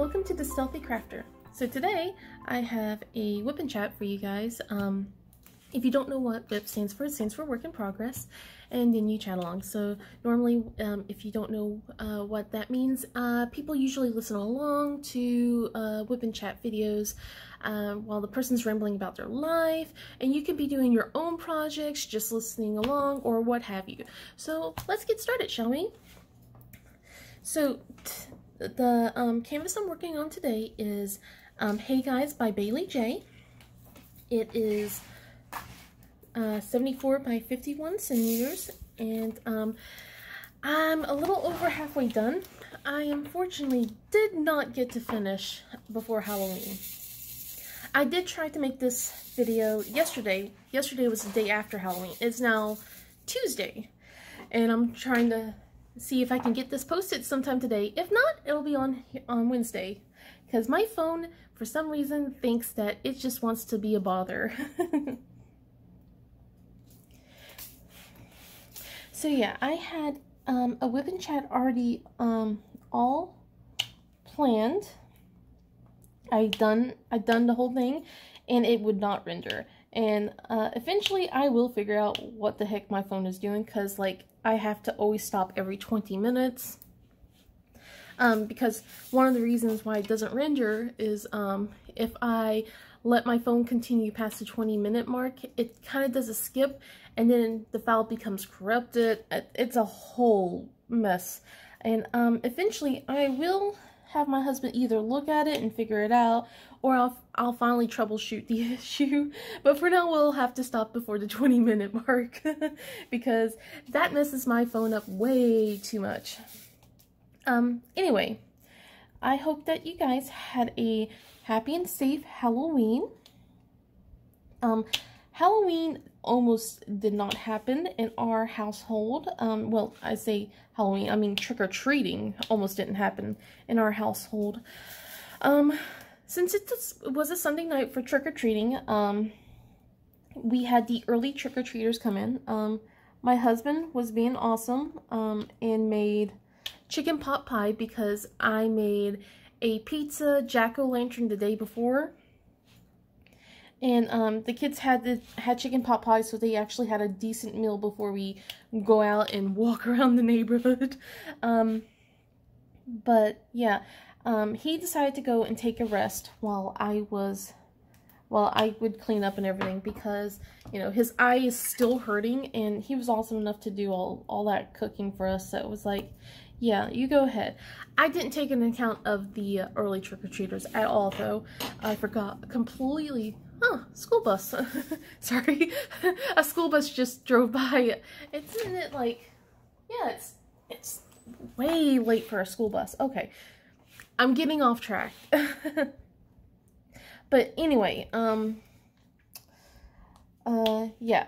welcome to the Stealthy Crafter. So today I have a whip and chat for you guys. If you don't know what WIP stands for, it stands for Work in Progress, and then you chat along. So normally, if you don't know what that means, people usually listen along to whip and chat videos while the person's rambling about their life, and you can be doing your own projects, just listening along, or what have you. So let's get started, shall we? So the canvas I'm working on today is Hey Guys by Bailey J. It is 74 by 51 centimeters, and I'm a little over halfway done. I unfortunately did not get to finish before Halloween. I did try to make this video yesterday. Yesterday was the day after Halloween. It's now Tuesday, and I'm trying to see if I can get this posted sometime today. If not, it'll be on Wednesday, because my phone, for some reason, thinks that it just wants to be a bother. So yeah, I had a whip and chat already all planned. I'd done the whole thing, and it would not render. And eventually I will figure out what the heck my phone is doing, because like I have to always stop every 20 minutes. Because one of the reasons why it doesn't render is if I let my phone continue past the 20-minute mark, it kind of does a skip, and then the file becomes corrupted. It's a whole mess. And eventually I will have my husband either look at it and figure it out, or I'll finally troubleshoot the issue. But for now, we'll have to stop before the 20-minute mark because that messes my phone up way too much. Anyway, I hope that you guys had a happy and safe Halloween. Halloween almost did not happen in our household. Well, I say Halloween, I mean trick-or-treating almost didn't happen in our household. Since it was a Sunday night for trick-or-treating, we had the early trick-or-treaters come in. My husband was being awesome and made chicken pot pie because I made a pizza jack-o'-lantern the day before. And the kids had chicken pot pie, so they actually had a decent meal before we go out and walk around the neighborhood. But yeah, he decided to go and take a rest while I would clean up and everything, because you know his eye is still hurting, and he was awesome enough to do all that cooking for us. So it was like, yeah, you go ahead. I didn't take an account of the early trick-or-treaters at all, though. I forgot completely. Oh, school bus. Sorry. A school bus just drove by. Isn't it like, yeah, it's way late for a school bus. Okay. I'm getting off track. But anyway, yeah.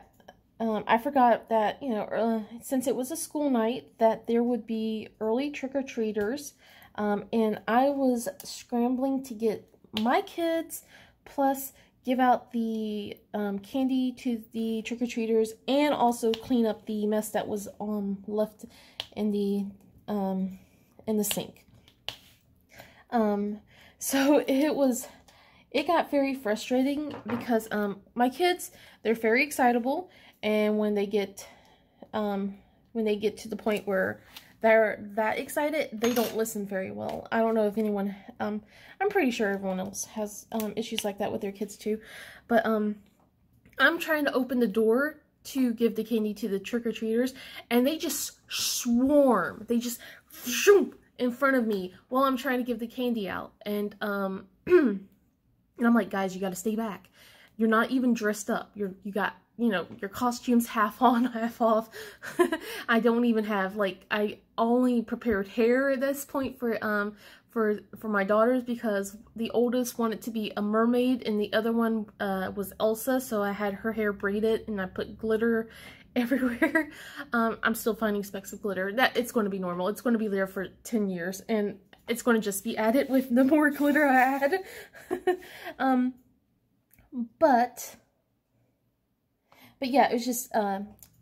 I forgot that, you know, since it was a school night, that there would be early trick-or-treaters, and I was scrambling to get my kids, plus give out the candy to the trick-or-treaters, and also clean up the mess that was left in the sink. So it got very frustrating because my kids, they're very excitable, and when they get to the point where they're that excited, they don't listen very well. I don't know if anyone, I'm pretty sure everyone else has issues like that with their kids too. But I'm trying to open the door to give the candy to the trick-or-treaters, and they just swarm. They just shoom in front of me while I'm trying to give the candy out. And and I'm like, guys, you got to stay back. You're not even dressed up. You got, you know, your costume's half on, half off. I don't even have, like, I only prepared hair at this point for my daughters, because the oldest wanted to be a mermaid and the other one was Elsa, so I had her hair braided and I put glitter everywhere. I'm still finding specks of glitter. It's going to be normal. It's going to be there for 10 years, and it's going to just be added with the more glitter I add. But yeah, it was just,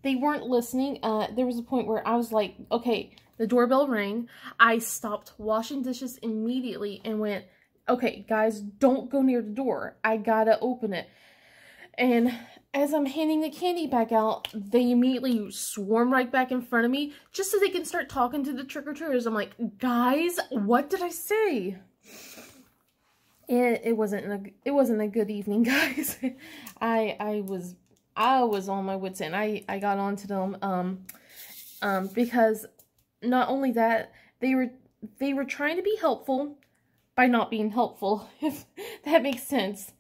they weren't listening. There was a point where I was like, okay, the doorbell rang. I stopped washing dishes immediately and went, okay, guys, don't go near the door. I gotta open it. And as I'm handing the candy back out, they immediately swarm right back in front of me just so they can start talking to the trick-or-treaters. I'm like, guys, what did I say? It wasn't a good evening, guys. I was on my wits' end. I got on to them because not only that, they were trying to be helpful by not being helpful, if that makes sense.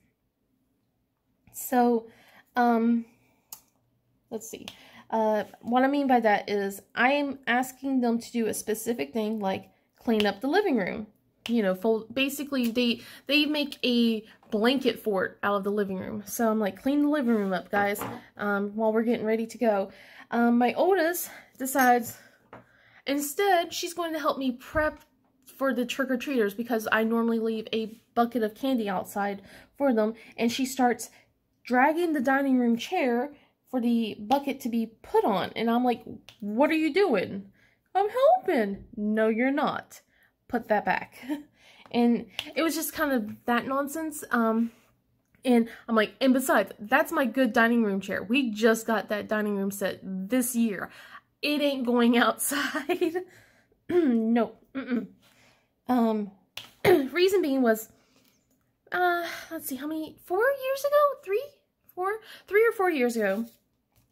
So, let's see. What I mean by that is I am asking them to do a specific thing like clean up the living room. You know, basically they make a blanket fort out of the living room. So I'm like, clean the living room up, guys, while we're getting ready to go. My oldest decides instead she's going to help me prep for the trick-or-treaters because I normally leave a bucket of candy outside for them, and she starts dragging the dining room chair for the bucket to be put on. And I'm like, what are you doing? I'm helping. No, you're not. Put that back. And it was just kind of that nonsense. And I'm like, and besides, that's my good dining room chair. We just got that dining room set this year. It ain't going outside. No. Reason being was, let's see, how many, 4 years ago? 3 or 4 years ago,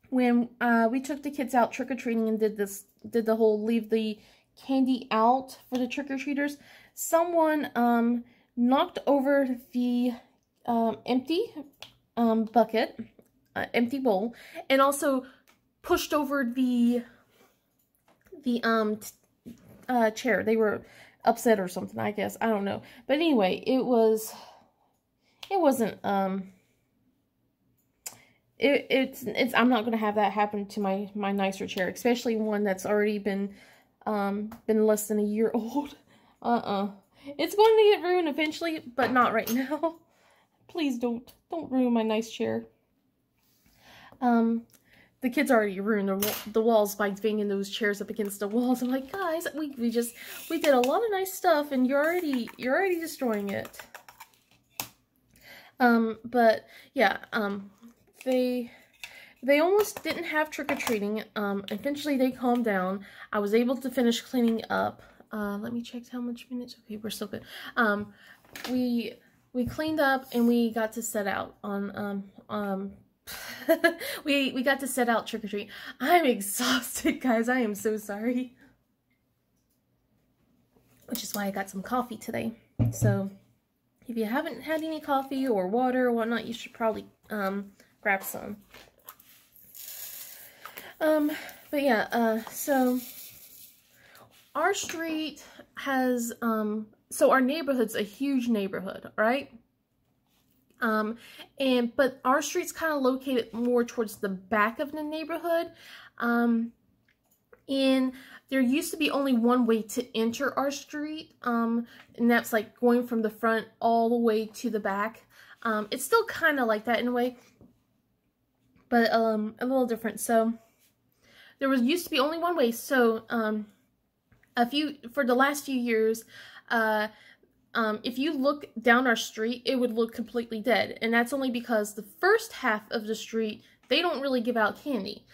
when we took the kids out trick-or-treating and did the whole leave the candy out for the trick-or-treaters, someone knocked over the empty bucket, empty bowl, and also pushed over the chair. They were upset or something, I guess. I don't know. But anyway, it wasn't I'm not going to have that happen to my nicer chair, especially one that's already been less than a year old. It's going to get ruined eventually, but not right now. Please don't ruin my nice chair. The kids already ruined the walls by banging those chairs up against the walls. I'm like, guys, we did a lot of nice stuff, and you're already destroying it. But yeah, they almost didn't have trick-or-treating. Eventually they calmed down. I was able to finish cleaning up. Let me check how much minutes. Okay, we're still good. We cleaned up and we got to set out on we got to set out trick-or-treat. I'm exhausted, guys. I am so sorry. Which is why I got some coffee today. So if you haven't had any coffee or water or whatnot, you should probably grab some. But yeah, so our street has, so our neighborhood's a huge neighborhood, right? But our street's kind of located more towards the back of the neighborhood. And there used to be only one way to enter our street. And that's like going from the front all the way to the back. It's still kind of like that in a way, but a little different. So there used to be only one way. So for the last few years, if you look down our street, it would look completely dead. And that's only because the first half of the street, they don't really give out candy.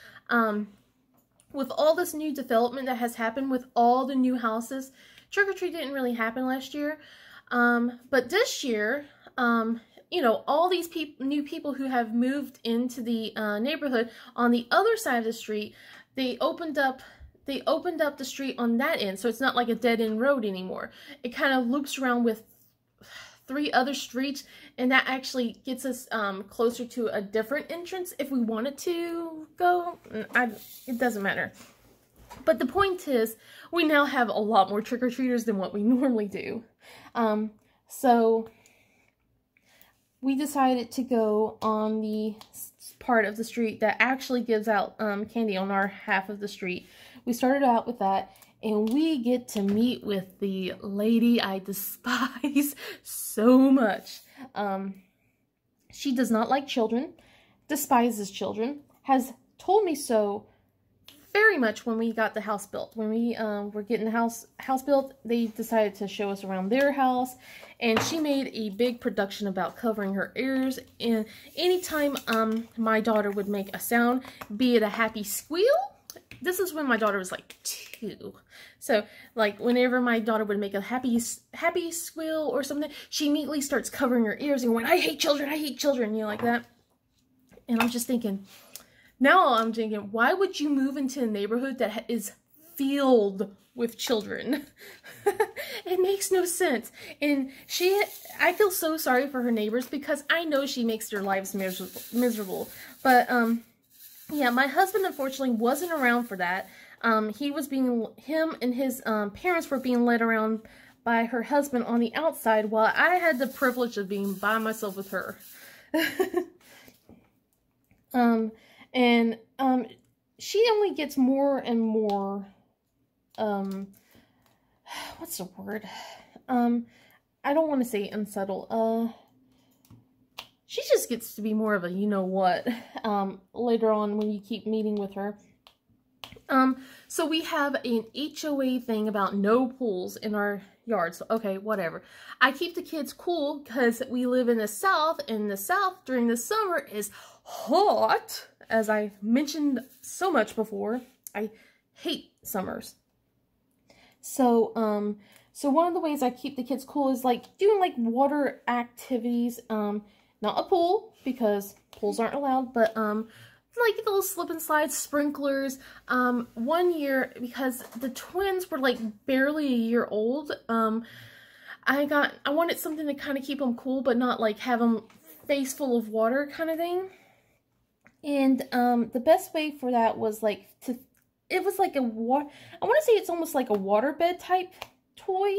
With all this new development that has happened with all the new houses, trick-or-treat didn't really happen last year. But this year, you know, all these new people who have moved into the neighborhood on the other side of the street, they opened up the street on that end, so it's not like a dead-end road anymore. It kind of loops around with 3 other streets, and that actually gets us closer to a different entrance if we wanted to go. It doesn't matter. But the point is, we now have a lot more trick-or-treaters than what we normally do. So we decided to go on the part of the street that actually gives out candy on our half of the street. We started out with that, and we get to meet with the lady I despise so much. She does not like children, despises children, has told me so very much when we got the house built. When we were getting the house built, they decided to show us around their house, and she made a big production about covering her ears. And anytime my daughter would make a sound, be it a happy squeal, this is when my daughter was like 2. So like whenever my daughter would make a happy squeal or something, she immediately starts covering her ears and going, I hate children, you know, like that. And I'm just thinking, now I'm thinking, why would you move into a neighborhood that is filled with children? It makes no sense. And I feel so sorry for her neighbors, because I know she makes their lives miserable. But, yeah, my husband unfortunately wasn't around for that. Him and his parents were being led around by her husband on the outside, while I had the privilege of being by myself with her. She only gets more and more, what's the word? I don't want to say unsettled. She just gets to be more of a you-know-what, later on when you keep meeting with her. So we have an HOA thing about no pools in our yard. So, okay, whatever. I keep the kids cool because we live in the South, and the South during the summer is hot. As I mentioned so much before, I hate summers. So, so one of the ways I keep the kids cool is like doing like water activities, not a pool, because pools aren't allowed, but, like little slip and slide sprinklers. One year, because the twins were like barely a year old, I wanted something to kind of keep them cool, but not like have them face full of water kind of thing. And, the best way for that was like it was like I want to say it's almost like a waterbed type toy.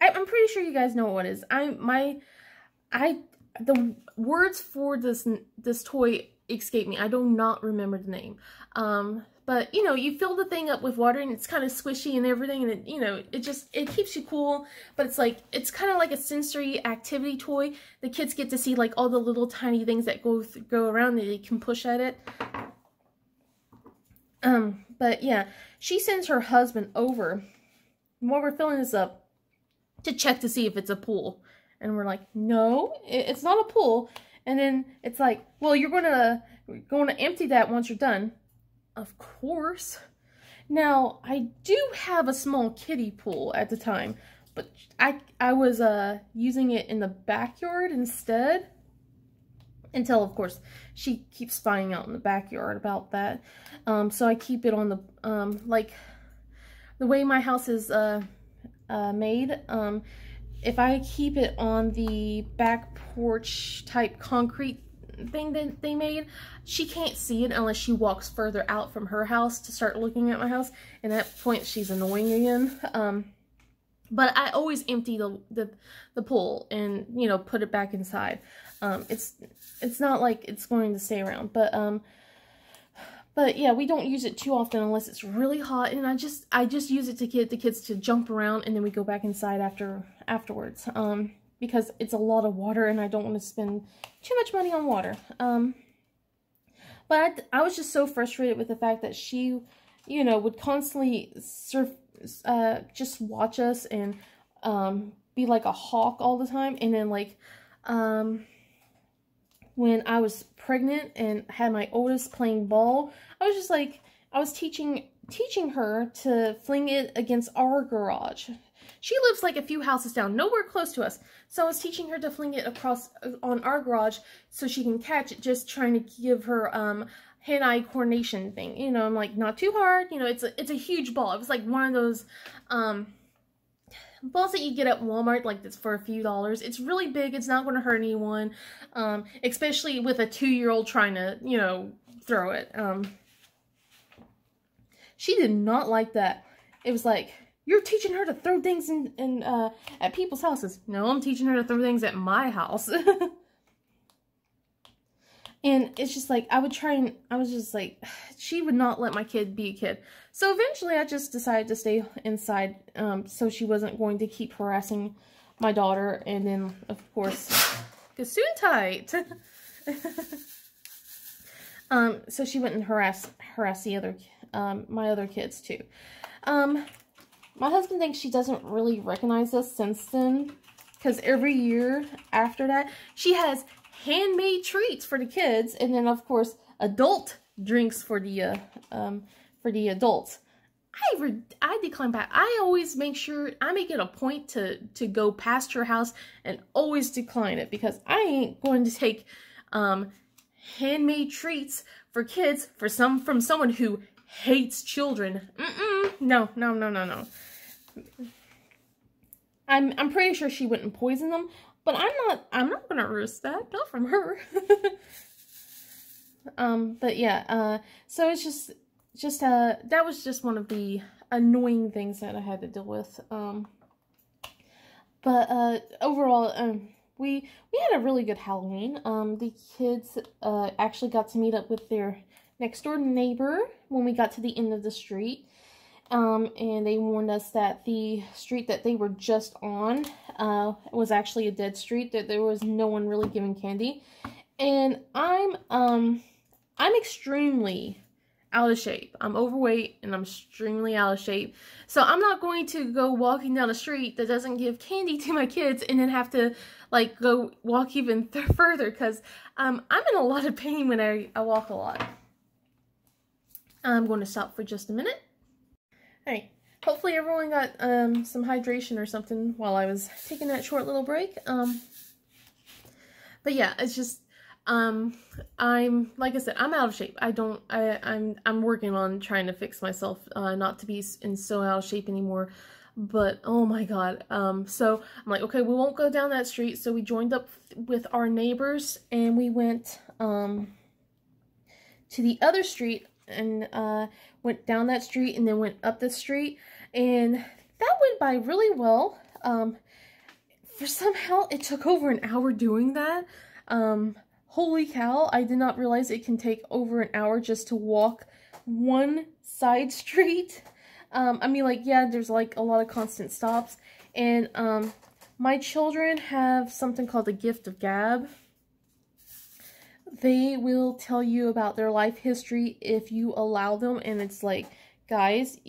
I'm pretty sure you guys know what it is. The words for this toy escape me. I do not remember the name. But you know, you fill the thing up with water and it's kind of squishy and everything, and it, you know, it keeps you cool, but it's kind of like a sensory activity toy. The kids get to see like all the little tiny things that go around that they can push at it. But yeah, she sends her husband over while we're filling this up to check to see if it's a pool. And we're like, no, it's not a pool. And then it's like, well, you're going to empty that once you're done. Of course. Now, I do have a small kiddie pool at the time, but I was using it in the backyard instead. Until, of course, she keeps finding out in the backyard about that. So I keep it on the, like, the way my house is made, if I keep it on the back porch type concrete thing that they made, she can't see it unless she walks further out from her house to start looking at my house. And at that point, she's annoying again. But I always empty the pool and, you know, put it back inside. It's not like it's going to stay around, but yeah, we don't use it too often unless it's really hot, and I just use it to get the kids to jump around, and then we go back inside afterwards. Because it's a lot of water and I don't want to spend too much money on water. But I was just so frustrated with the fact that she, you know, would constantly just watch us and be like a hawk all the time. And then like when I was pregnant and had my oldest playing ball, I was just like, I was teaching her to fling it against our garage. She lives like a few houses down, nowhere close to us. So I was teaching her to fling it across on our garage so she can catch it, just trying to give her hand-eye coordination thing. You know, I'm like, not too hard. You know, it's a huge ball. It was like one of those balls that you get at Walmart, like this for a few dollars. It's really big. It's not going to hurt anyone, especially with a 2-year-old trying to, you know, throw it. She did not like that. It was like, you're teaching her to throw things at people's houses. No, I'm teaching her to throw things at my house. And it's just like, I was just like, she would not let my kid be a kid. So eventually I just decided to stay inside, so she wasn't going to keep harassing my daughter. And then, of course, Gesundheit. So she wouldn't harass the other my other kids too. My husband thinks she doesn't really recognize us since then, because every year after that, she has handmade treats for the kids, and then of course adult drinks for the adults. I decline back. I always make sure, I make it a point to go past her house and always decline it, because I ain't going to take handmade treats for kids from someone who hates children. No. I'm pretty sure she wouldn't poison them, but I'm not gonna risk that. Not from her. But yeah, so it's just that was just one of the annoying things that I had to deal with. But overall, we had a really good Halloween. The kids actually got to meet up with their next door neighbor when we got to the end of the street. And they warned us that the street that they were just on was actually a dead street, that there was no one really giving candy. And I'm extremely out of shape. I'm overweight and I'm extremely out of shape. So I'm not going to go walking down a street that doesn't give candy to my kids and then have to like go walk even further, because I'm in a lot of pain when I walk a lot. I'm going to stop for just a minute. Alright, hopefully everyone got some hydration or something while I was taking that short little break. But yeah, it's just I'm like I said, I'm out of shape. I'm working on trying to fix myself not to be in so out of shape anymore. But oh my god. So I'm like, okay, we won't go down that street. So we joined up with our neighbors and we went to the other street and went down that street and then went up the street, and that went by really well. For somehow it took over an hour doing that. Holy cow, I did not realize it can take over an hour just to walk one side street. I mean, like, yeah, there's like a lot of constant stops, and my children have something called the gift of gab. They will tell you about their life history if you allow them, and it's like, guys,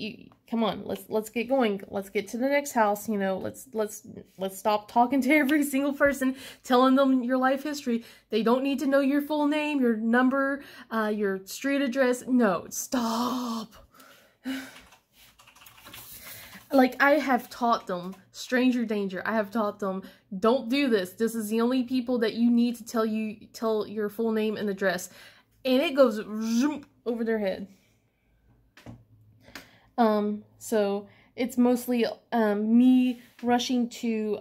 come on, let's get going. Let's get to the next house. You know, let's stop talking to every single person, telling them your life history. They don't need to know your full name, your number, your street address. No, stop. Like, I have taught them stranger danger. I have taught them, don't do this. This is the only people that you need to tell your full name and address. And it goes zoom over their head. So it's mostly me rushing to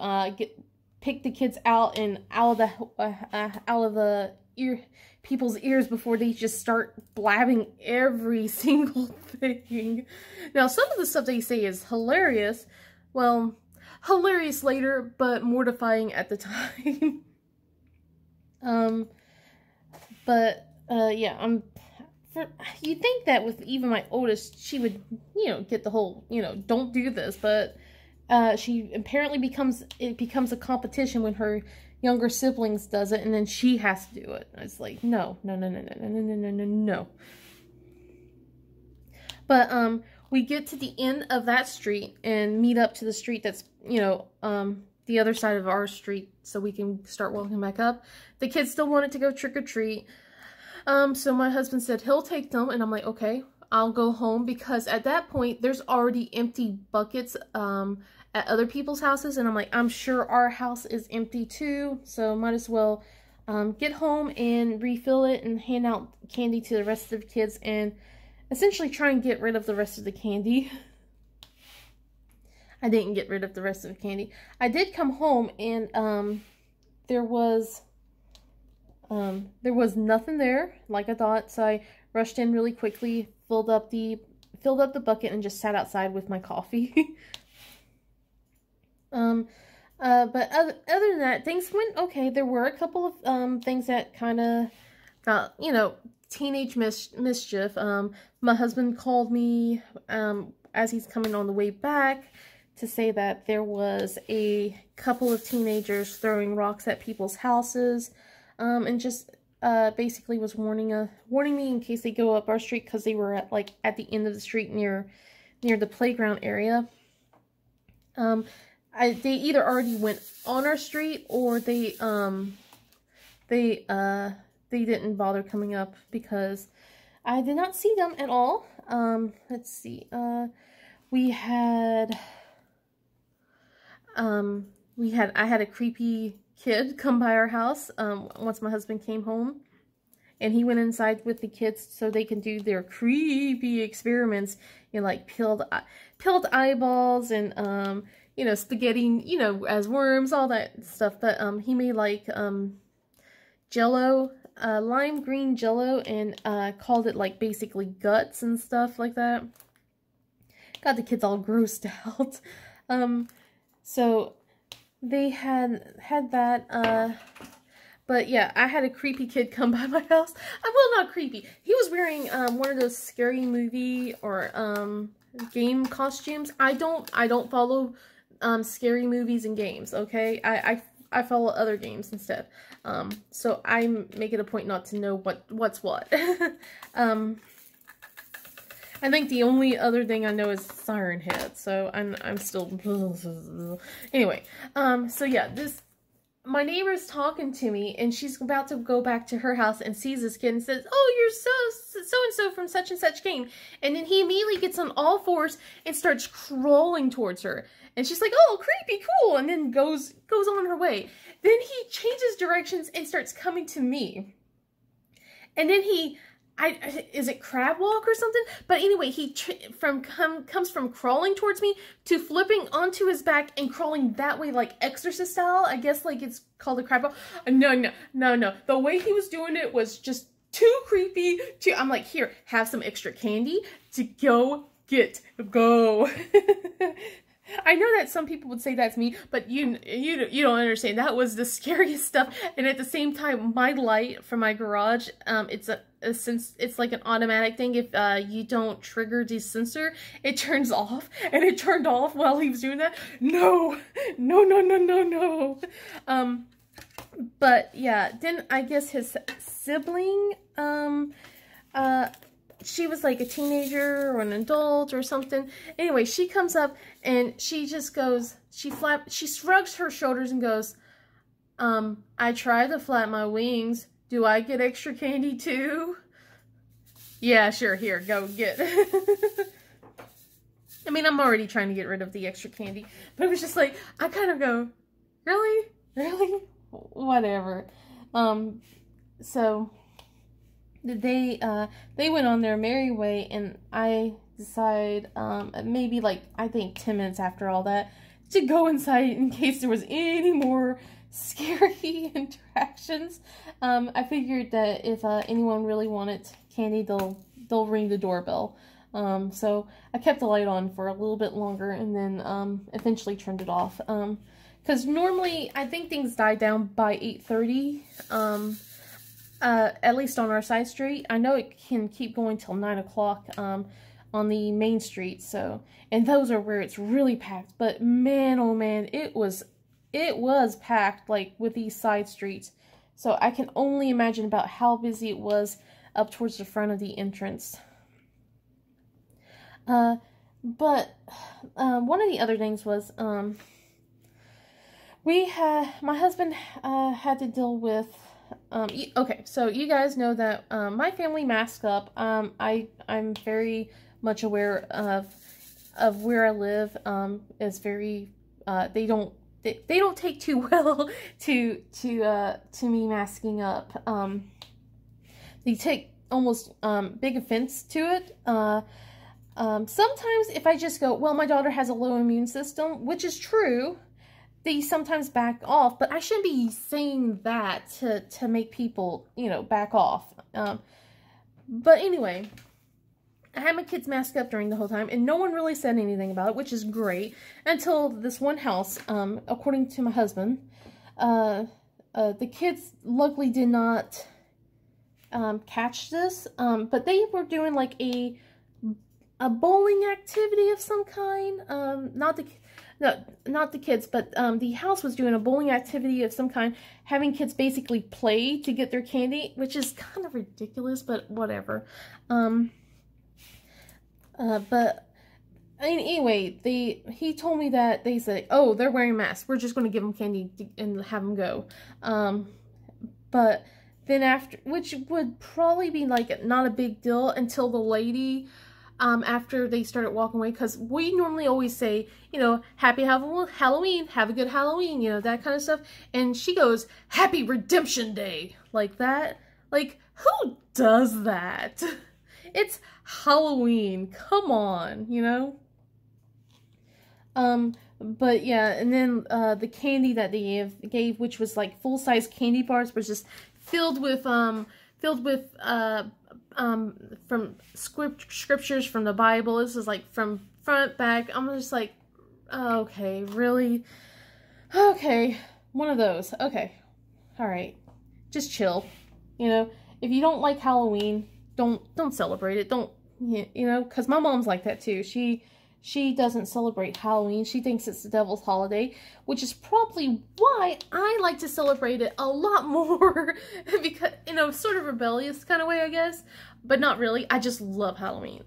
pick the kids out and out of the people's ears before they just start blabbing every single thing. Now, some of the stuff they say is hilarious. Well, hilarious later, but mortifying at the time. Yeah, you'd think that with even my oldest, she would, get the whole, don't do this, but she apparently becomes a competition when her younger siblings does it, and then she has to do it. It's like, no. But we get to the end of that street and meet up to the street that's, the other side of our street, so we can start walking back up. The kids still wanted to go trick or treat. So my husband said he'll take them, and I'm like, okay, I'll go home, because at that point there's already empty buckets at other people's houses, and I'm like, I'm sure our house is empty too, so might as well get home and refill it and hand out candy to the rest of the kids and essentially try and get rid of the rest of the candy. I didn't get rid of the rest of the candy. I did come home and there was nothing there like I thought, so I rushed in really quickly, filled up the bucket, and just sat outside with my coffee. But other than that, things went okay. There were a couple of things that kind of got, teenage mischief. My husband called me as he's coming on the way back to say that there was a couple of teenagers throwing rocks at people's houses, and just basically was warning me in case they go up our street, because they were at the end of the street near the playground area. They either already went on our street, or they didn't bother coming up, because I did not see them at all. Let's see. I had a creepy kid come by our house once my husband came home, and he went inside with the kids so they can do their creepy experiments, you know, like peeled eyeballs and you know, spaghetti, you know, as worms, all that stuff. But he made like Jello, lime green Jello, and called it like basically guts and stuff like that. Got the kids all grossed out. So they had that, but yeah, I had a creepy kid come by my house. Well, not creepy. He was wearing one of those scary movie or game costumes. I don't follow scary movies and games, okay? I follow other games instead. So I make it a point not to know what's what. I think the only other thing I know is Siren Head, so I'm still anyway. So yeah, my neighbor's talking to me, and she's about to go back to her house and sees this kid and says, "Oh, you're so-and-so from such and such game." And then he immediately gets on all fours and starts crawling towards her. And she's like, "Oh, creepy, cool," and then goes on her way. Then he changes directions and starts coming to me. And then is it crab walk or something? But anyway, he comes from crawling towards me to flipping onto his back and crawling that way, like Exorcist style. I guess like it's called a crab walk. No. The way he was doing it was just too creepy. I'm like, here, have some extra candy to go. I know that some people would say that's me, but you don't understand. That was the scariest stuff. And at the same time, my light from my garage, since it's like an automatic thing, if you don't trigger the sensor, it turns off, and it turned off while he was doing that. No. But yeah, then I guess his sibling, she was like a teenager or an adult or something. Anyway, she comes up and she just goes, she shrugs her shoulders and goes, "I tried to flap my wings. Do I get extra candy too?" Yeah, sure, here, go get. I mean, I'm already trying to get rid of the extra candy, but it was just like, I kind of go, really? Whatever. So they went on their merry way, and I decide, maybe like, I think 10 minutes after all that, to go inside in case there was any more scary interactions. I figured that if anyone really wanted candy, they'll ring the doorbell. So I kept the light on for a little bit longer, and then eventually turned it off. Because normally I think things die down by 8:30. At least on our side street. I know it can keep going till 9 o'clock on the main street. So, and those are where it's really packed. But man, oh man, it was packed, like, with these side streets. So I can only imagine about how busy it was up towards the front of the entrance. But one of the other things was my husband had to deal with. Okay, so you guys know that my family masks up. I'm very much aware of where I live. Is very they don't take too well to me masking up. They take almost big offense to it. Sometimes if I just go, well, my daughter has a low immune system, which is true, they sometimes back off, but I shouldn't be saying that to make people, you know, back off. But anyway, I had my kids masked up during the whole time, and no one really said anything about it, which is great, until this one house, according to my husband, the kids luckily did not catch this, but they were doing like a bowling activity of some kind. no, not the kids, but the house was doing a bowling activity of some kind, having kids basically play to get their candy, which is kind of ridiculous, but whatever. But anyway, he told me that they said, oh, they're wearing masks. We're just going to give them candy and have them go. But then after, which would probably be like not a big deal until the lady, after they started walking away, because we normally always say, you know, happy Halloween, have a good Halloween, you know, that kind of stuff. And she goes, happy Redemption Day, like that. Like, who does that? It's Halloween, come on, you know? But yeah, and then the candy that they gave, which was like full-size candy bars, was just filled with from scriptures from the Bible. This is like from front, back. I'm just like, oh, okay, really? Okay, one of those. Okay, all right, just chill. You know, if you don't like Halloween, don't celebrate it. Don't, you know, because my mom's like that too. She doesn't celebrate Halloween. She thinks it's the devil's holiday, which is probably why I like to celebrate it a lot more, because, in a sort of rebellious kind of way, I guess, but not really. I just love Halloween.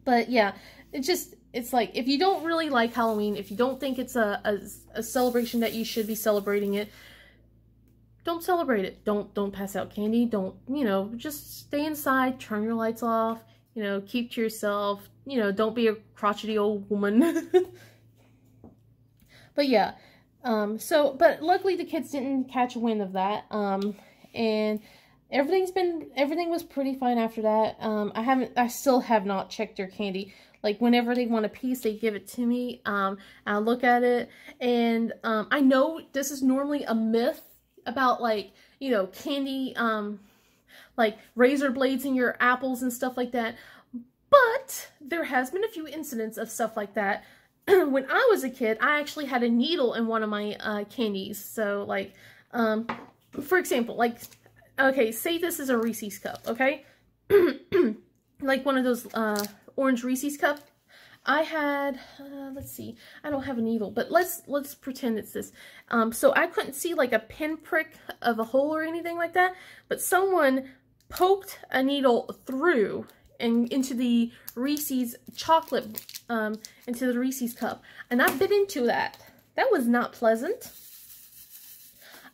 But yeah, it's like, if you don't really like Halloween, if you don't think it's a celebration that you should be celebrating it, don't celebrate it. Don't pass out candy. Don't, you know, just stay inside, turn your lights off, you know, keep to yourself, you know, don't be a crotchety old woman. But yeah, but luckily the kids didn't catch wind of that, and everything was pretty fine after that. I still have not checked their candy. Like, whenever they want a piece, they give it to me, I look at it, and, I know this is normally a myth about, like, you know, candy, like razor blades in your apples and stuff like that. But there has been a few incidents of stuff like that. When I was a kid, I actually had a needle in one of my candies. So, like, for example, like, okay, say this is a Reese's cup, okay? Like one of those orange Reese's cup. I had, let's see, I don't have a needle, but let's pretend it's this. So I couldn't see like a pinprick of a hole or anything like that, but someone poked a needle through and into the Reese's chocolate, into the Reese's cup, and I bit into that. That was not pleasant.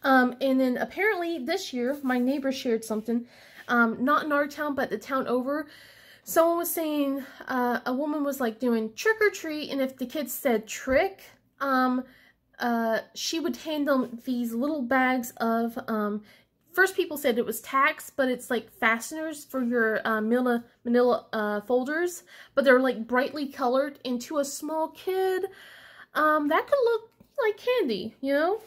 And then apparently this year, my neighbor shared something, not in our town, but the town over. Someone was saying, a woman was like doing trick or treat, and if the kids said trick, she would hand them these little bags of, first people said it was tacks, but it's like fasteners for your manila folders, but they're like brightly colored, and to a small kid, that could look like candy, you know?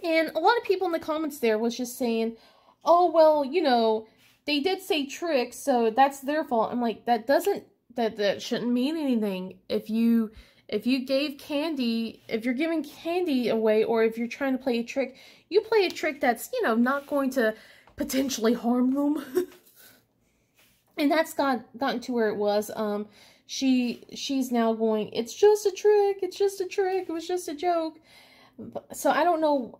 And a lot of people in the comments there was just saying, oh, well, you know, they did say trick, so that's their fault. I'm like, that shouldn't mean anything. If you gave candy, if you're giving candy away, or if you're trying to play a trick, you play a trick that's, you know, not going to potentially harm them. And that's gotten to where it was. She's now going, it's just a trick, it's just a trick, it was just a joke. So I don't know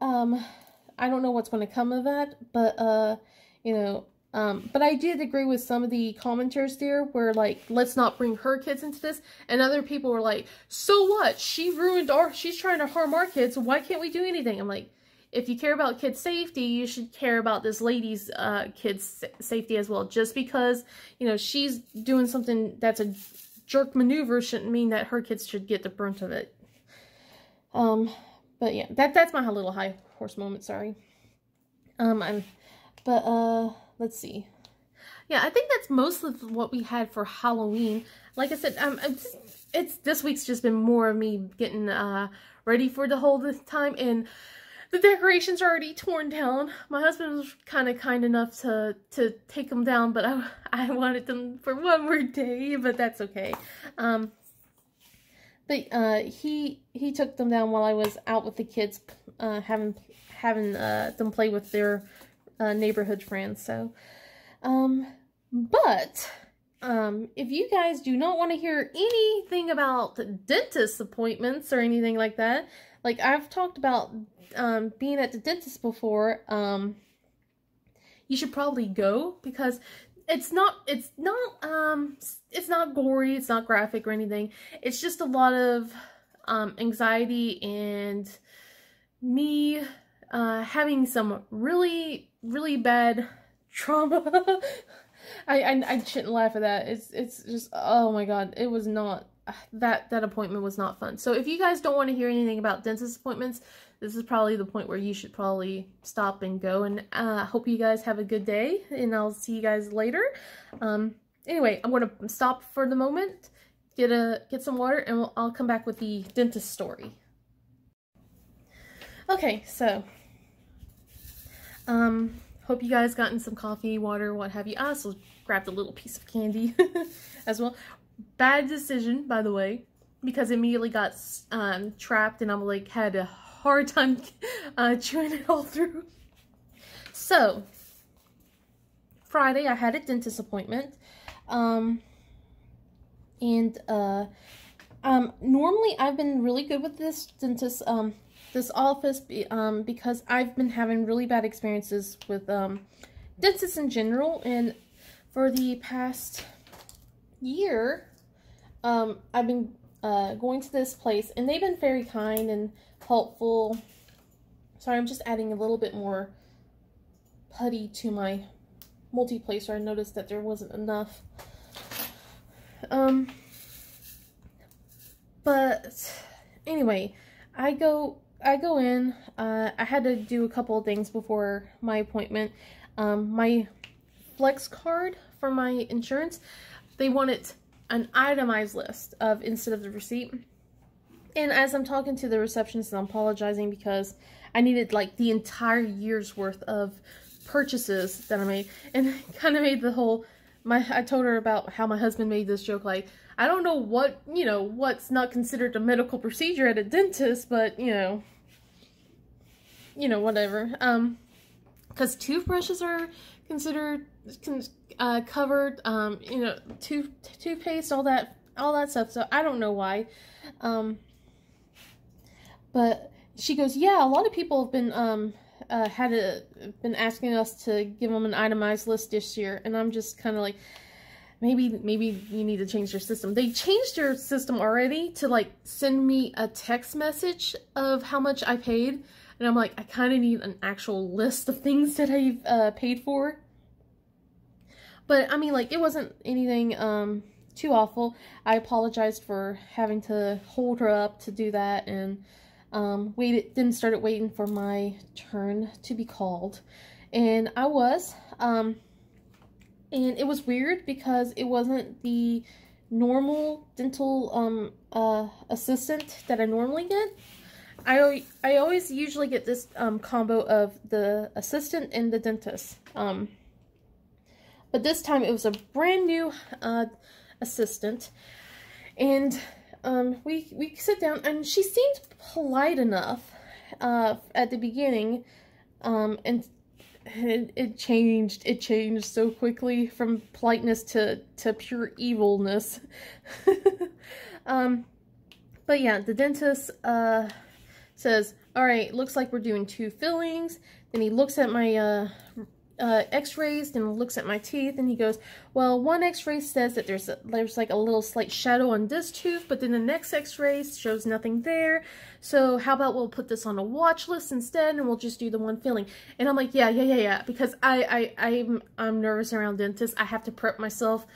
what's going to come of that, but, you know, but I did agree with some of the commenters there where, like, let's not bring her kids into this. And other people were like, so what? She's trying to harm our kids, so why can't we do anything? I'm like, if you care about kids' safety, you should care about this lady's kids' safety as well. Just because, you know, she's doing something that's a jerk maneuver shouldn't mean that her kids should get the brunt of it. But yeah, that's my little high horse moment, sorry. Let's see. Yeah, I think that's most of what we had for Halloween. Like I said, this week's just been more of me getting ready for the whole time, and the decorations are already torn down. My husband was kind enough to take them down, but I wanted them for one more day, but that's okay. But he took them down while I was out with the kids, having them play with their neighborhood friends. So, but if you guys do not want to hear anything about dentist appointments or anything like that, like I've talked about being at the dentist before, you should probably go, because it's not gory, it's not graphic or anything. It's just a lot of anxiety and me having some really bad trauma. I shouldn't laugh at that. It's just, oh my god, it was not, that appointment was not fun. So if you guys don't want to hear anything about dentist appointments, this is probably the point where you should probably stop and go. And hope you guys have a good day, and I'll see you guys later. Anyway, I'm going to stop for the moment, get some water, and I'll come back with the dentist story. Okay, so hope you guys gotten some coffee, water, what have you. I also grabbed a little piece of candy as well. Bad decision, by the way, because it immediately got trapped, and I'm like, had a hard time chewing it all through. So, Friday I had a dentist appointment, normally I've been really good with this dentist, this office, because I've been having really bad experiences with dentists in general, and for the past year, I've been going to this place, and they've been very kind and helpful. Sorry, I'm just adding a little bit more putty to my multi-placer. I noticed that there wasn't enough. But anyway, I go in. I had to do a couple of things before my appointment. My Flex card for my insurance, they wanted an itemized list of, instead of the receipt. And as I'm talking to the receptionist, I'm apologizing because I needed like the entire year's worth of purchases that I made, and kind of made the whole, I told her about how my husband made this joke, like, I don't know what, what's not considered a medical procedure at a dentist, but, whatever. Because toothbrushes are considered covered, toothpaste, all that stuff. So I don't know why. But she goes, yeah, a lot of people have been been asking us to give them an itemized list this year, and I'm just kind of like, maybe you need to change your system. They changed their system already to like send me a text message of how much I paid, and I'm like, I kind of need an actual list of things that I've paid for. But I mean, like, it wasn't anything too awful. I apologized for having to hold her up to do that, and started waiting for my turn to be called, and I was, and it was weird because it wasn't the normal dental assistant that I normally get. I always usually get this combo of the assistant and the dentist, but this time it was a brand new assistant, and we sit down, and she seemed polite enough at the beginning, and it changed so quickly from politeness to pure evilness. But yeah, the dentist says, alright, looks like we're doing 2 fillings. Then he looks at my x-rays, and looks at my teeth, and he goes, well, one x-ray says that there's like a little slight shadow on this tooth, but then the next x-ray shows nothing there, so how about we'll put this on a watch list instead, and we'll just do the 1 filling. And I'm like, yeah, because I'm nervous around dentists. I have to prep myself,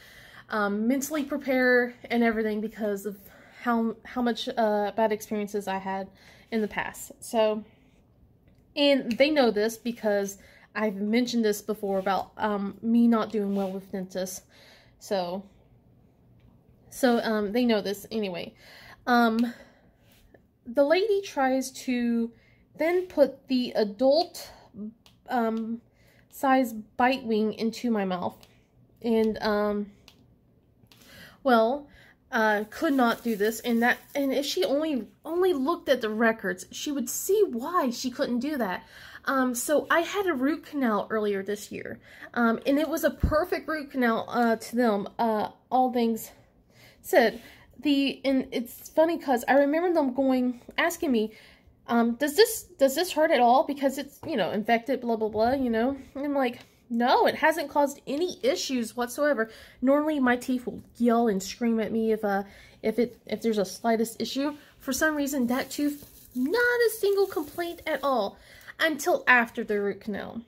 mentally prepare and everything, because of how much bad experiences I had in the past. So, and they know this because I've mentioned this before about me not doing well with dentists, so they know this anyway. The lady tries to then put the adult size bite wing into my mouth, and could not do this, and if she only looked at the records, she would see why she couldn't do that. So I had a root canal earlier this year, and it was a perfect root canal, to them, all things said. And it's funny because I remember them asking me, does this hurt at all? Because it's, you know, infected, blah, blah, blah, you know? And I'm like, no, it hasn't caused any issues whatsoever. Normally my teeth will yell and scream at me if there's a slightest issue. For some reason, that tooth, not a single complaint at all until after the root canal.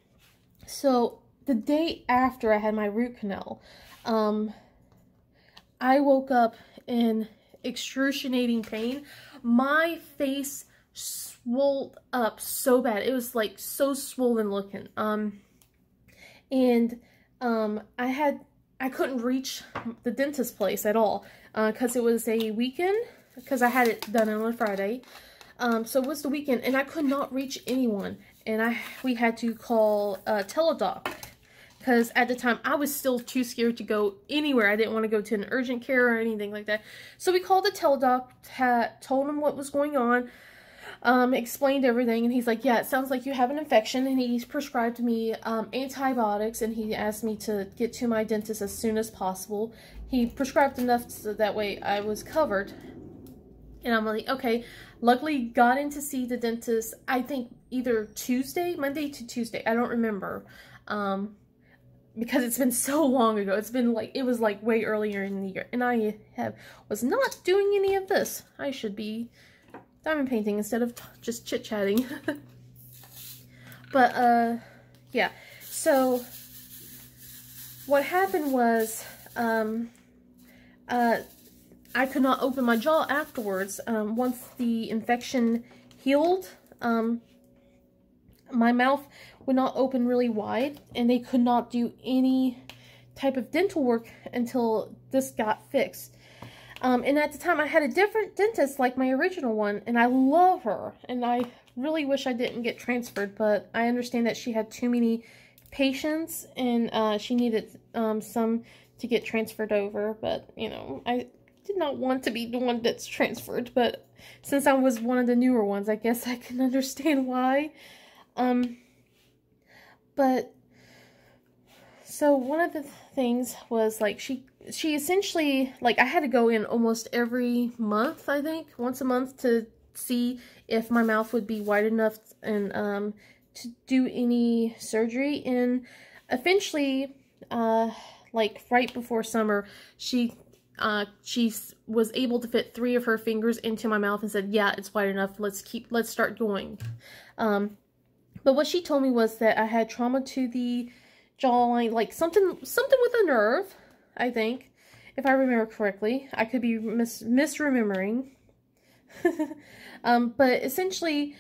So the day after I had my root canal, I woke up in excruciating pain. My face swelled up so bad. It was like so swollen looking. I couldn't reach the dentist place at all, because it was a weekend, because I had it done on a Friday. So it was the weekend, and I could not reach anyone, and we had to call Teladoc, because at the time I was still too scared to go anywhere. I didn't want to go to an urgent care or anything like that. So we called the Teladoc, told him what was going on, explained everything, and he's like, yeah, it sounds like you have an infection, and he prescribed me antibiotics, and he asked me to get to my dentist as soon as possible. He prescribed enough so that way I was covered. And I'm like, okay. Luckily got in to see the dentist, I think either Monday to Tuesday, I don't remember, because it's been so long ago. It was like way earlier in the year, and I was not doing any of this. I should be diamond painting instead of just chit-chatting. But, yeah. So, what happened was, I could not open my jaw afterwards. Once the infection healed, my mouth would not open really wide, and they could not do any type of dental work until this got fixed. And at the time, I had a different dentist like my original one, and I love her, and I really wish I didn't get transferred, but I understand that she had too many patients, and she needed some to get transferred over, but, you know, I did not want to be the one that's transferred, but since I was one of the newer ones, I guess I can understand why. But, so one of the things was, like, she essentially, like, I had to go in almost every month, I think, once a month, to see if my mouth would be wide enough and, to do any surgery. And eventually, like, right before summer, she was able to fit 3 of her fingers into my mouth and said, yeah, it's wide enough, let's start going. But what she told me was that I had trauma to the jawline, like something with a nerve, I think, if I remember correctly. I could be misremembering. But essentially,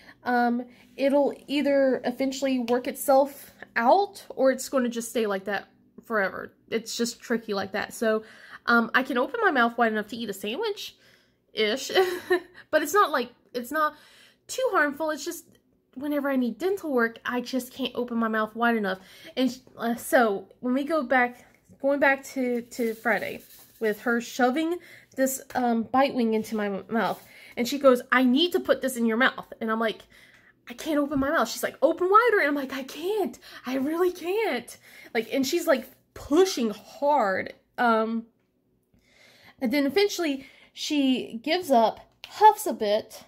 it'll either eventually work itself out, or it's going to just stay like that forever. It's just tricky like that. So, I can open my mouth wide enough to eat a sandwich-ish, but it's not too harmful. It's just, whenever I need dental work, I just can't open my mouth wide enough. And so, when we going back to Friday, with her shoving this bite wing into my mouth, and she goes, I need to put this in your mouth. And I'm like, I can't open my mouth. She's like, open wider. And I'm like, I can't. I really can't. Like, and she's like pushing hard. And then eventually she gives up, huffs a bit,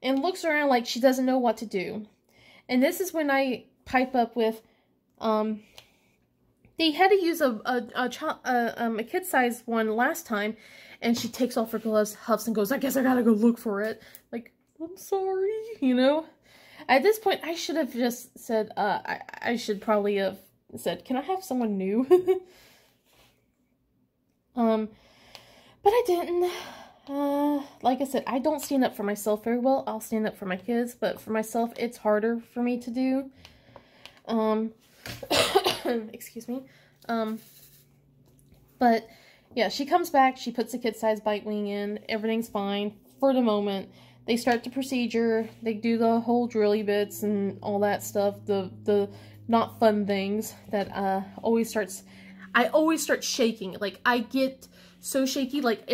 and looks around like she doesn't know what to do. And this is when I pipe up with, they had to use a kid-sized one last time, and she takes off her gloves, huffs, and goes, I guess I gotta go look for it. Like, I'm sorry, you know? At this point, I should have just said, I should probably have said, can I have someone new? But I didn't. Like I said, I don't stand up for myself very well. I'll stand up for my kids, but for myself, it's harder for me to do. Excuse me. But, yeah, she comes back, she puts the kid-sized bite wing in, everything's fine for the moment. They start the procedure, they do the whole drilly bits and all that stuff, the not fun things that, I always start shaking. Like, I get so shaky, like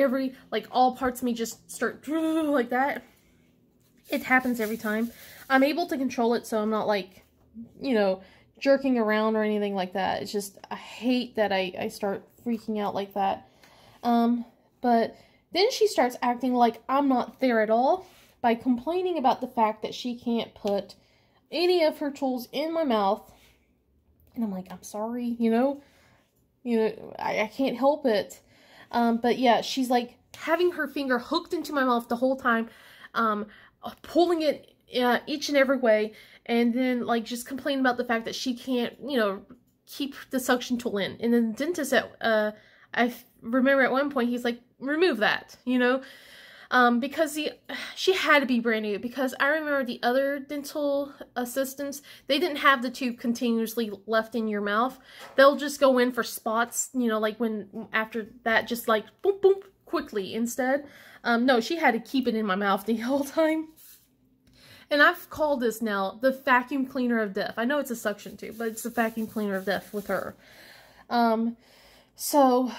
all parts of me just start like that. It happens every time. I'm able to control it, so I'm not like, you know, jerking around or anything like that. It's just, I hate that I start freaking out like that. But then she starts acting like I'm not there at all by complaining about the fact that she can't put any of her tools in my mouth. And I'm like, I'm sorry, you know, I can't help it. But yeah, she's like having her finger hooked into my mouth the whole time, pulling it each and every way, and then like just complaining about the fact that she can't, you know, keep the suction tool in. And then the dentist I remember at one point he's like, remove that, you know, because she had to be brand new, because I remember the other dental assistants, they didn't have the tube continuously left in your mouth. They'll just go in for spots, you know, like when after that, just like boom, boom, quickly instead. No, she had to keep it in my mouth the whole time. And I've called this now the vacuum cleaner of death. I know it's a suction tube, but it's the vacuum cleaner of death with her. So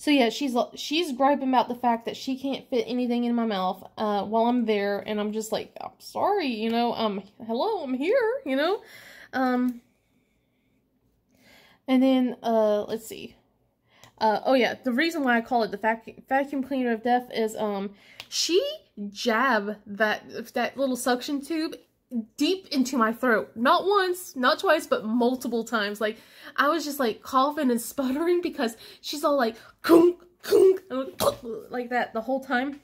yeah, she's griping about the fact that she can't fit anything in my mouth while I'm there, and I'm just like, I'm sorry, you know, hello, I'm here, you know. And then let's see. Oh yeah, the reason why I call it the vacuum cleaner of death is she jabbed that little suction tube deep into my throat. Not once, not twice, but multiple times. Like, I was just like coughing and sputtering because she's all like, kunk, kunk, like that the whole time.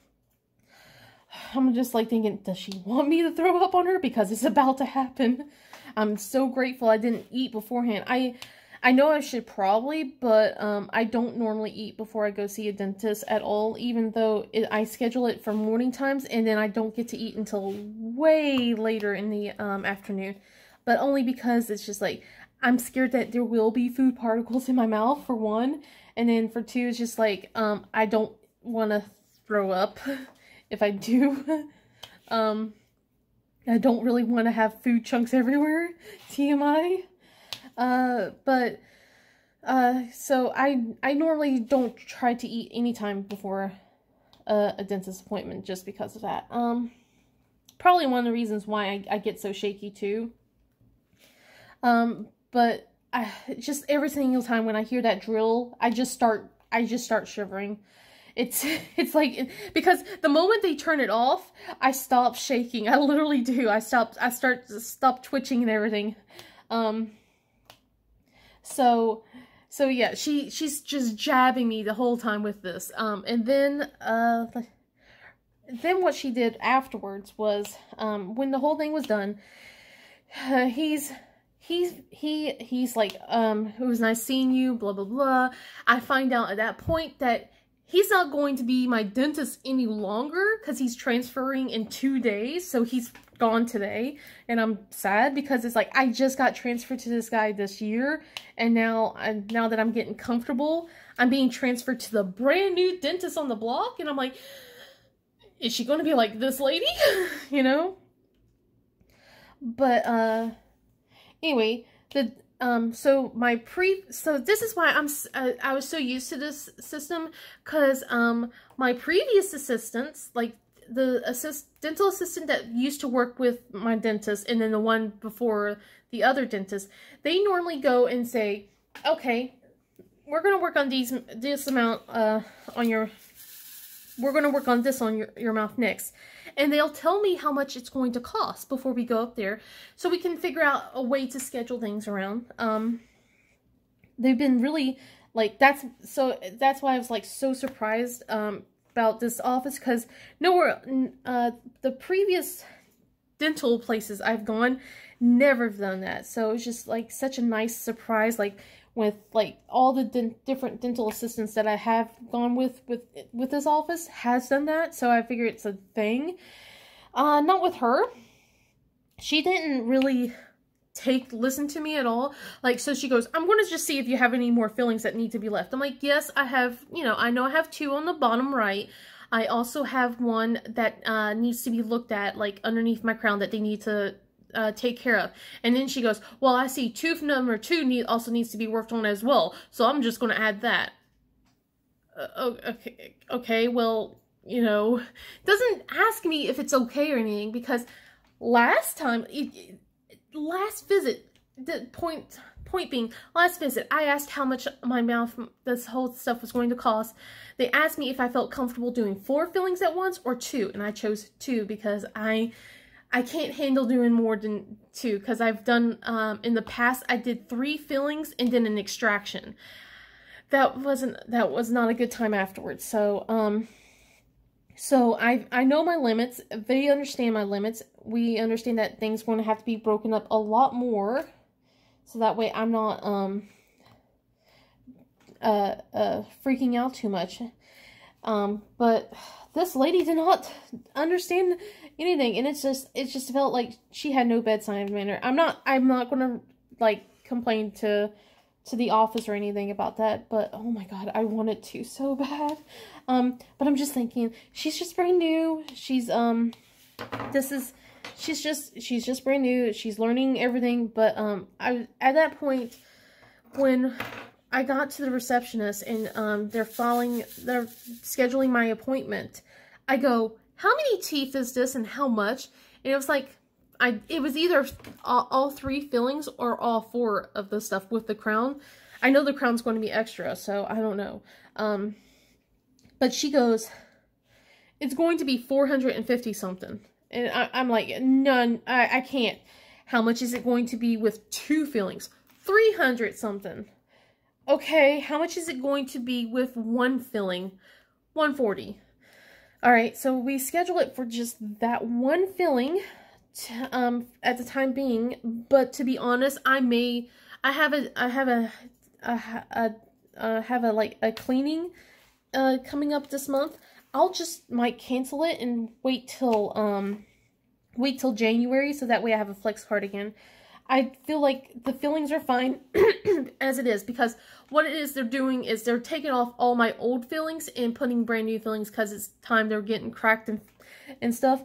I'm just like thinking, does she want me to throw up on her? Because it's about to happen. I'm so grateful I didn't eat beforehand. I know I should probably, but I don't normally eat before I go see a dentist at all, even though I schedule it for morning times, and then I don't get to eat until way later in the afternoon. But only because it's just like, I'm scared that there will be food particles in my mouth, for one, and then for two, it's just like, I don't want to throw up if I do. I don't really want to have food chunks everywhere, TMI. So I normally don't try to eat anytime before a dentist appointment just because of that. Probably one of the reasons why I get so shaky too. But just every single time when I hear that drill, I just start shivering. It's like, because the moment they turn it off, I stop shaking. I literally do. I stop twitching and everything. So yeah, she's just jabbing me the whole time with this. And then what she did afterwards was, when the whole thing was done, he's like, it was nice seeing you, blah, blah, blah. I find out at that point that he's not going to be my dentist any longer because he's transferring in 2 days. So he's gone today, and I'm sad because it's like, I just got transferred to this guy this year, and now that I'm getting comfortable, I'm being transferred to the brand new dentist on the block, and I'm like, is she going to be like this lady? You know? But anyway, so this is why I was so used to this system, because my previous assistants, like the dental assistant that used to work with my dentist, and then the one before the other dentist, they normally go and say, okay, we're going to work on this amount we're going to work on this on your mouth next. And they'll tell me how much it's going to cost before we go up there, so we can figure out a way to schedule things around. They've been really, like, that's why I was, like, so surprised, about this office, because the previous dental places I've gone, never done that. So it was just, like, such a nice surprise, like, with, like, all the different dental assistants that I have gone with this office has done that. So I figure it's a thing. Not with her. She didn't really listen to me at all. Like, so she goes, I'm going to just see if you have any more fillings that need to be left. I'm like, yes, I have, you know, I know I have 2 on the bottom right. I also have one that needs to be looked at, like, underneath my crown, that they need to take care of. And then she goes, well, I see tooth number 2 also needs to be worked on as well, so I'm just going to add that. Okay, well, you know, doesn't ask me if it's okay or anything, because last time, last visit, the point being, last visit, I asked how much my mouth, this whole stuff was going to cost. They asked me if I felt comfortable doing 4 fillings at once or 2, and I chose 2 because I can't handle doing more than 2, because I've done, in the past, I did 3 fillings and then an extraction. That was not a good time afterwards. So, so I know my limits. They understand my limits. We understand that things are going to have to be broken up a lot more, so that way I'm not, freaking out too much. But this lady did not understand anything, and it just felt like she had no bedside manner. I'm not gonna, like, complain to the office or anything about that, but oh my god, I wanted to so bad. But I'm just thinking, she's just brand new. She's just brand new. She's learning everything, but at that point, when I got to the receptionist and they're scheduling my appointment, I go, how many teeth is this and how much? And it was like, it was either all 3 fillings or all 4 of the stuff with the crown. I know the crown's going to be extra, so I don't know. But she goes, it's going to be 450 something. And I'm like, none, I can't. How much is it going to be with 2 fillings? 300 something. Okay, how much is it going to be with 1 filling? 140. Alright, so we schedule it for just that 1 filling at the time being, but to be honest, I have a cleaning coming up this month. I'll just might cancel it and wait till January, so that way I have a flex card again. I feel like the fillings are fine as it is, because what it is they're doing is they're taking off all my old fillings and putting brand new fillings, because it's time they're getting cracked and stuff.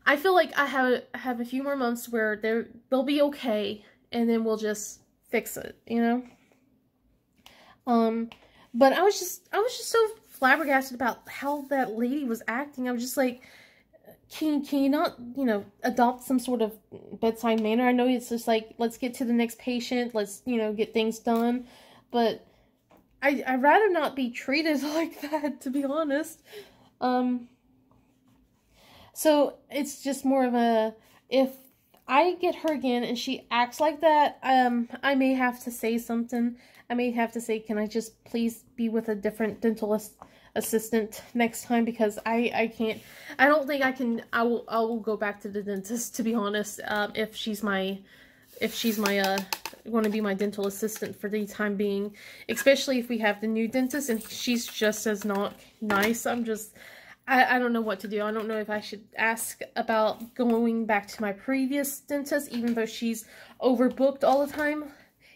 I feel like I have a few more months where they'll be okay, and then we'll just fix it, you know? But I was just so flabbergasted about how that lady was acting. I was just like, can you not, you know, adopt some sort of bedside manner? I know it's just like, let's get to the next patient, let's, you know, get things done, but I'd rather not be treated like that, to be honest. So it's just more of a, if I get her again and she acts like that, I may have to say something. I may have to say, can I just please be with a different dental assistant next time, because I can't, I don't think I can, I will go back to the dentist, to be honest, if she's my going to be my dental assistant for the time being, especially if we have the new dentist and she's just as not nice. I don't know what to do. I don't know if I should ask about going back to my previous dentist, even though she's overbooked all the time.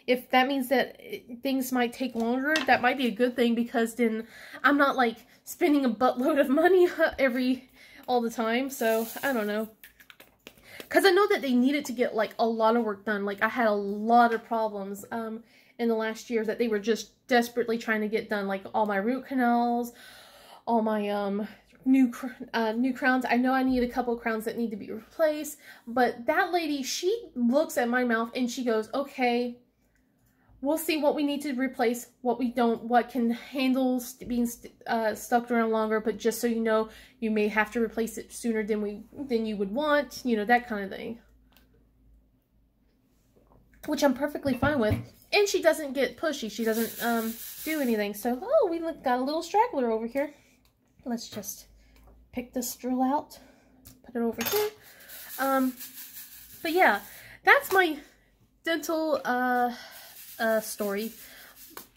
If that means that things might take longer, that might be a good thing, because then I'm not, like, spending a buttload of money all the time. So, I don't know. Because I know that they needed to get, like, a lot of work done. Like, I had a lot of problems in the last year that they were just desperately trying to get done. Like, all my root canals, all my new crowns. I know I need a couple of crowns that need to be replaced. But that lady, she looks at my mouth and she goes, okay, we'll see what we need to replace, what we don't, what can handle being stuck around longer, but just so you know, you may have to replace it sooner than you would want, you know, that kind of thing. Which I'm perfectly fine with. And she doesn't get pushy. She doesn't do anything. So, oh, we got a little straggler over here. Let's just pick this drill out, put it over here. But yeah, that's my dental story.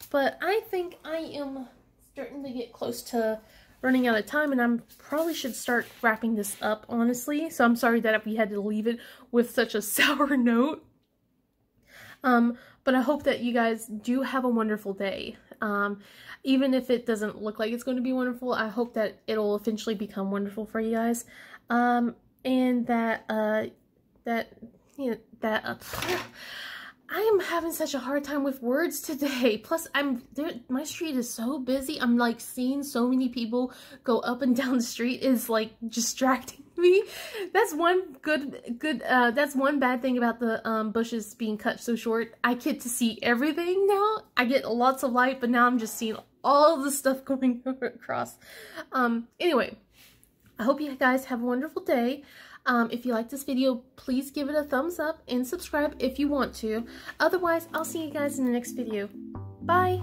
But I think I am starting to get close to running out of time, and I probably should start wrapping this up, honestly. So I'm sorry that we had to leave it with such a sour note. But I hope that you guys do have a wonderful day. Even if it doesn't look like it's going to be wonderful, I hope that it'll eventually become wonderful for you guys. And that, I am having such a hard time with words today. Plus, my street is so busy. I'm like seeing so many people go up and down the street is like distracting me. That's one that's one bad thing about the bushes being cut so short. I get to see everything now. I get lots of light, but now I'm just seeing all the stuff going across. Anyway, I hope you guys have a wonderful day. If you like this video, please give it a thumbs up and subscribe if you want to. Otherwise, I'll see you guys in the next video. Bye!